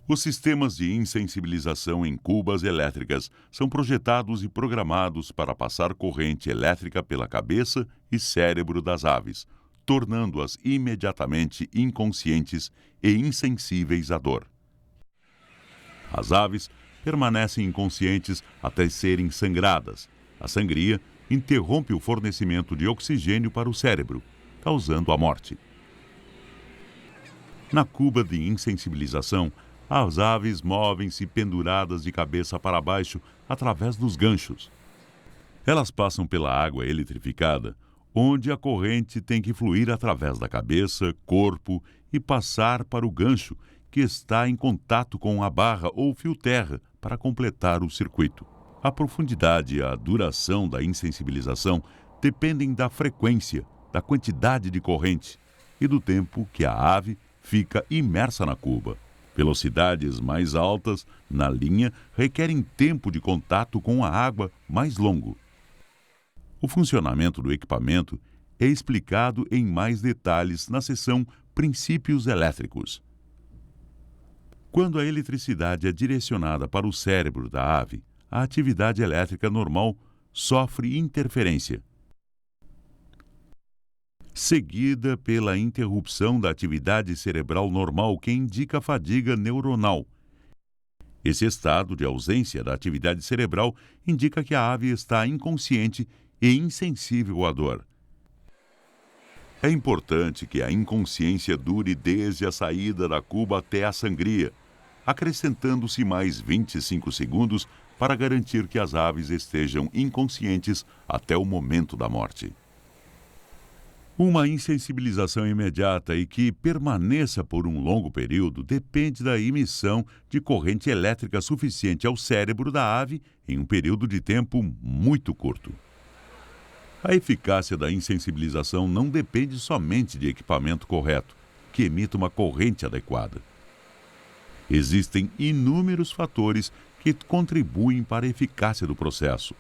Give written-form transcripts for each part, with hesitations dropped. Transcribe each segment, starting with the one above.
Os sistemas de insensibilização em cubas elétricas são projetados e programados para passar corrente elétrica pela cabeça e cérebro das aves, tornando-as imediatamente inconscientes e insensíveis à dor. As aves permanecem inconscientes até serem sangradas. A sangria interrompe o fornecimento de oxigênio para o cérebro, causando a morte. Na cuba de insensibilização, as aves movem-se penduradas de cabeça para baixo através dos ganchos. Elas passam pela água eletrificada, onde a corrente tem que fluir através da cabeça, corpo e passar para o gancho, que está em contato com a barra ou fio-terra para completar o circuito. A profundidade e a duração da insensibilização dependem da frequência, da quantidade de corrente e do tempo que a ave fica imersa na cuba. Velocidades mais altas na linha requerem tempo de contato com a água mais longo. O funcionamento do equipamento é explicado em mais detalhes na seção Princípios Elétricos. Quando a eletricidade é direcionada para o cérebro da ave, a atividade elétrica normal sofre interferência, seguida pela interrupção da atividade cerebral normal, que indica fadiga neuronal. Esse estado de ausência da atividade cerebral indica que a ave está inconsciente e insensível à dor. É importante que a inconsciência dure desde a saída da cuba até a sangria, acrescentando-se mais 25 segundos para garantir que as aves estejam inconscientes até o momento da morte. Uma insensibilização imediata e que permaneça por um longo período depende da emissão de corrente elétrica suficiente ao cérebro da ave em um período de tempo muito curto. A eficácia da insensibilização não depende somente de equipamento correto, que emita uma corrente adequada. Existem inúmeros fatores que contribuem para a eficácia do processo.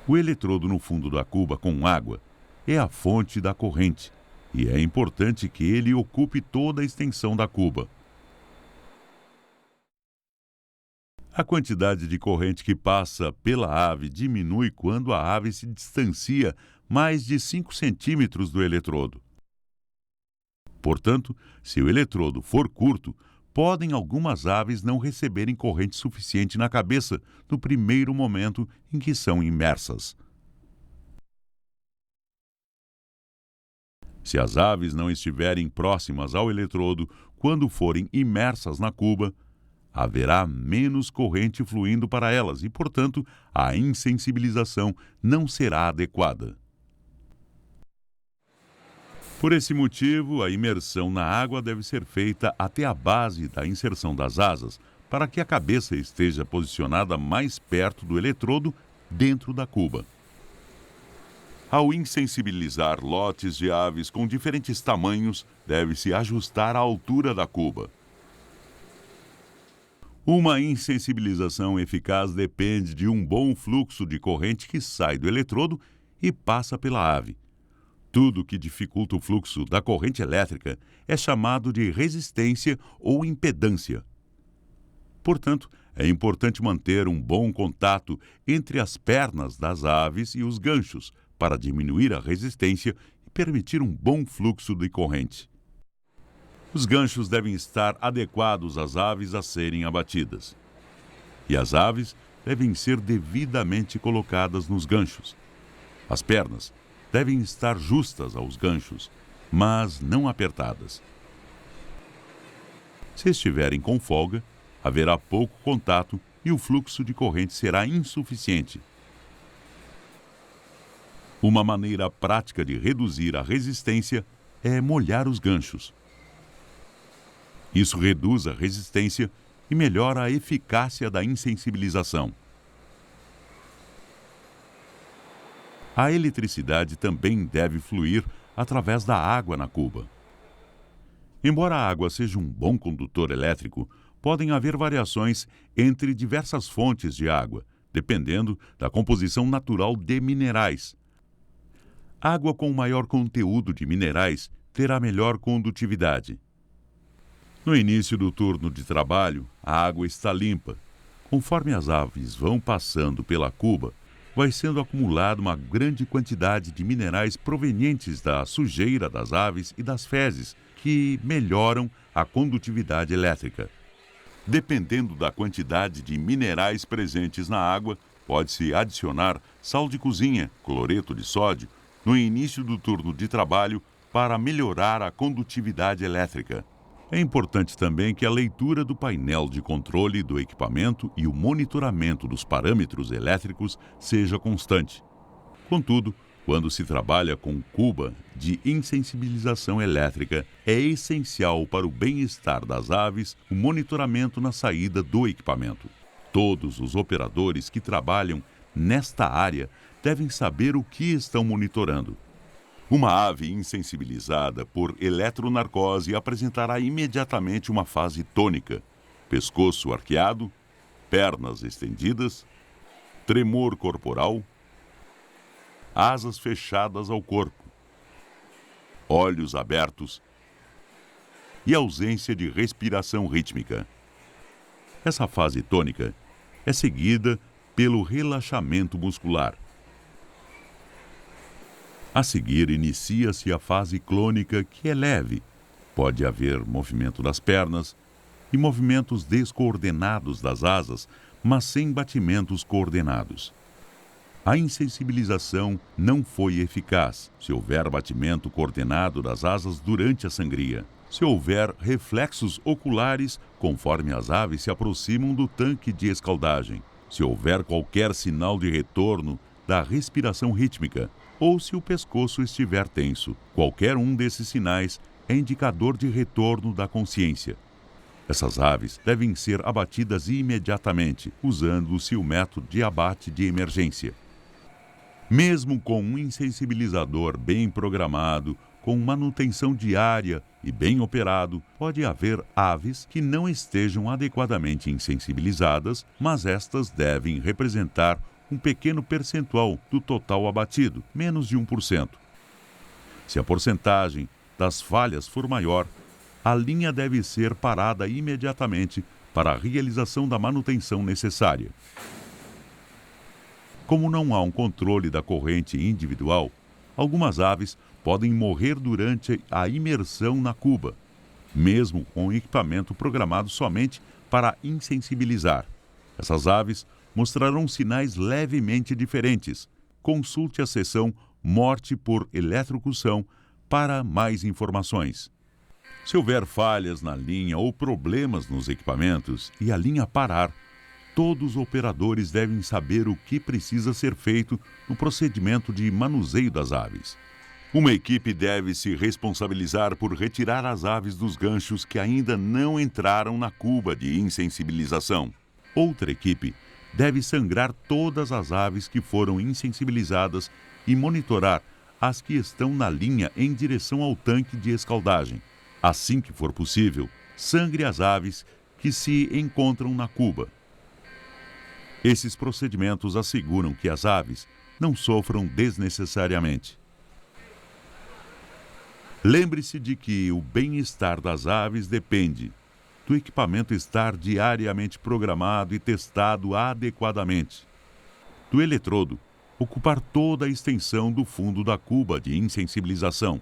O eletrodo no fundo da cuba com água é a fonte da corrente e é importante que ele ocupe toda a extensão da cuba. A quantidade de corrente que passa pela ave diminui quando a ave se distancia mais de 5 centímetros do eletrodo. Portanto, se o eletrodo for curto, podem algumas aves não receberem corrente suficiente na cabeça no primeiro momento em que são imersas. Se as aves não estiverem próximas ao eletrodo quando forem imersas na cuba, haverá menos corrente fluindo para elas e, portanto, a insensibilização não será adequada. Por esse motivo, a imersão na água deve ser feita até a base da inserção das asas, para que a cabeça esteja posicionada mais perto do eletrodo dentro da cuba. Ao insensibilizar lotes de aves com diferentes tamanhos, deve-se ajustar a altura da cuba. Uma insensibilização eficaz depende de um bom fluxo de corrente que sai do eletrodo e passa pela ave. Tudo que dificulta o fluxo da corrente elétrica é chamado de resistência ou impedância. Portanto, é importante manter um bom contato entre as pernas das aves e os ganchos para diminuir a resistência e permitir um bom fluxo de corrente. Os ganchos devem estar adequados às aves a serem abatidas. E as aves devem ser devidamente colocadas nos ganchos. As pernas devem estar justas aos ganchos, mas não apertadas. Se estiverem com folga, haverá pouco contato e o fluxo de corrente será insuficiente. Uma maneira prática de reduzir a resistência é molhar os ganchos. Isso reduz a resistência e melhora a eficácia da insensibilização. A eletricidade também deve fluir através da água na cuba. Embora a água seja um bom condutor elétrico, podem haver variações entre diversas fontes de água, dependendo da composição natural de minerais. Água com maior conteúdo de minerais terá melhor condutividade. No início do turno de trabalho, a água está limpa. Conforme as aves vão passando pela cuba, vai sendo acumulada uma grande quantidade de minerais provenientes da sujeira das aves e das fezes, que melhoram a condutividade elétrica. Dependendo da quantidade de minerais presentes na água, pode-se adicionar sal de cozinha, cloreto de sódio, no início do turno de trabalho para melhorar a condutividade elétrica. É importante também que a leitura do painel de controle do equipamento e o monitoramento dos parâmetros elétricos seja constante. Contudo, quando se trabalha com cuba de insensibilização elétrica, é essencial para o bem-estar das aves o monitoramento na saída do equipamento. Todos os operadores que trabalham nesta área devem saber o que estão monitorando. Uma ave insensibilizada por eletronarcose apresentará imediatamente uma fase tônica, pescoço arqueado, pernas estendidas, tremor corporal, asas fechadas ao corpo, olhos abertos e ausência de respiração rítmica. Essa fase tônica é seguida pelo relaxamento muscular. A seguir, inicia-se a fase clônica, que é leve. Pode haver movimento das pernas e movimentos descoordenados das asas, mas sem batimentos coordenados. A insensibilização não foi eficaz se houver batimento coordenado das asas durante a sangria. Se houver reflexos oculares, conforme as aves se aproximam do tanque de escaldagem. Se houver qualquer sinal de retorno da respiração rítmica, ou se o pescoço estiver tenso. Qualquer um desses sinais é indicador de retorno da consciência. Essas aves devem ser abatidas imediatamente, usando-se o método de abate de emergência. Mesmo com um insensibilizador bem programado, com manutenção diária e bem operado, pode haver aves que não estejam adequadamente insensibilizadas, mas estas devem representar um pequeno percentual do total abatido, menos de 1%. Se a porcentagem das falhas for maior, a linha deve ser parada imediatamente para a realização da manutenção necessária. Como não há um controle da corrente individual, algumas aves podem morrer durante a imersão na cuba, mesmo com equipamento programado somente para insensibilizar. Essas aves mostrarão sinais levemente diferentes. Consulte a seção Morte por Eletrocução para mais informações. Se houver falhas na linha ou problemas nos equipamentos e a linha parar, todos os operadores devem saber o que precisa ser feito no procedimento de manuseio das aves. Uma equipe deve se responsabilizar por retirar as aves dos ganchos que ainda não entraram na cuba de insensibilização. Outra equipe deve sangrar todas as aves que foram insensibilizadas e monitorar as que estão na linha em direção ao tanque de escaldagem. Assim que for possível, sangre as aves que se encontram na cuba. Esses procedimentos asseguram que as aves não sofram desnecessariamente. Lembre-se de que o bem-estar das aves depende do equipamento estar diariamente programado e testado adequadamente, do eletrodo ocupar toda a extensão do fundo da cuba de insensibilização,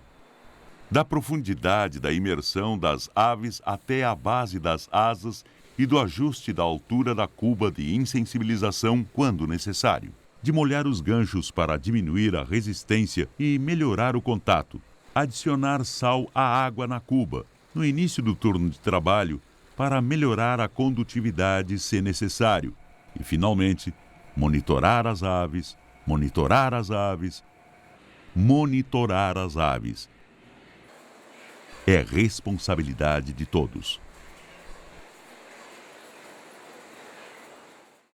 da profundidade da imersão das aves até a base das asas e do ajuste da altura da cuba de insensibilização quando necessário, de molhar os ganchos para diminuir a resistência e melhorar o contato, adicionar sal à água na cuba no início do turno de trabalho para melhorar a condutividade se necessário e, finalmente, monitorar as aves, monitorar as aves, monitorar as aves. É responsabilidade de todos.